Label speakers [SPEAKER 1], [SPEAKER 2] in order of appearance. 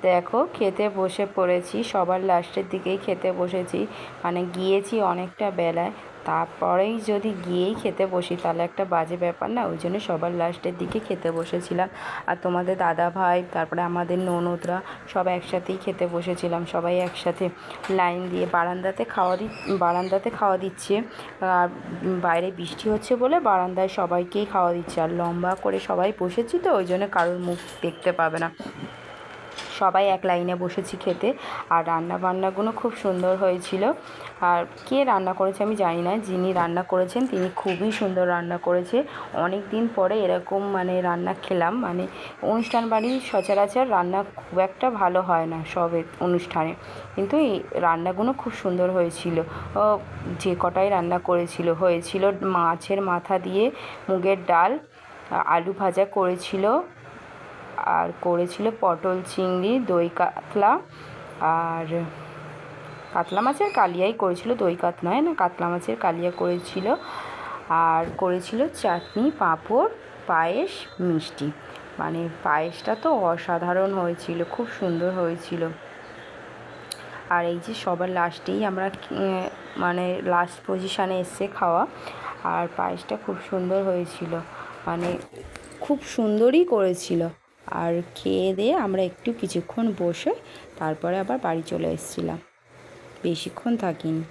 [SPEAKER 1] দেখো খেতে বসে পড়েছি, সবার লাস্টের দিকেই খেতে বসেছি, মানে গিয়েছি অনেকটা বেলায়, তারপরেই যদি গিয়েই খেতে বসি তাহলে একটা বাজে ব্যাপার না, ওই জন্য সবার লাস্টের দিকে খেতে বসেছিলাম। আর তোমাদের দাদা ভাই, তারপরে আমাদের ননদরা সব একসাথেই খেতে বসেছিলাম, সবাই একসাথে লাইন দিয়ে বারান্দাতে খাওয়া দিচ্ছে। আর বাইরে বৃষ্টি হচ্ছে বলে বারান্দায় সবাইকেই খাওয়া দিচ্ছে, আর লম্বা করে সবাই বসেছি তো ওই জন্য কারোর মুখ দেখতে পাবে না, সবাই এক লাইনে বসেছি খেতে। আর রান্নাবান্নাগুলো খুব সুন্দর হয়েছিল। আর কে রান্না করেছে আমি জানি না, যিনি রান্না করেছেন তিনি খুবই সুন্দর রান্না করেছে। অনেক দিন পরে এরকম মানে রান্না খেলাম, মানে অনুষ্ঠান বাড়ির সচরাচর রান্না খুব একটা ভালো হয় না সব অনুষ্ঠানে, কিন্তু এই রান্নাগুলো খুব সুন্দর হয়েছিল। যে কটাই রান্না হয়েছিল মাছের মাথা দিয়ে মুগের ডাল, আলু ভাজা করেছিল, আর করেছিল পটল চিংড়ি, দই কাতলা, আর কাতলা মাছের কালিয়াই করেছিল, দই কাতলা নয় না, কাতলা মাছের কালিয়া করেছিল, আর করেছিল চাটনি, পাঁপড়, পায়েস, মিষ্টি। মানে পায়েসটা তো অসাধারণ হয়েছিল, খুব সুন্দর হয়েছিল। আর এই যে সবার লাস্টেই আমরা মানে লাস্ট পজিশানে এসে খাওয়া, আর পায়েসটা খুব সুন্দর হয়েছিল, মানে খুব সুন্দরই করেছিল। আর খেয়ে দিয়ে আমরা একটু কিছুক্ষণ বসে তারপরে আবার বাড়ি চলে এসেছিলাম, বেশিক্ষণ থাকিনি।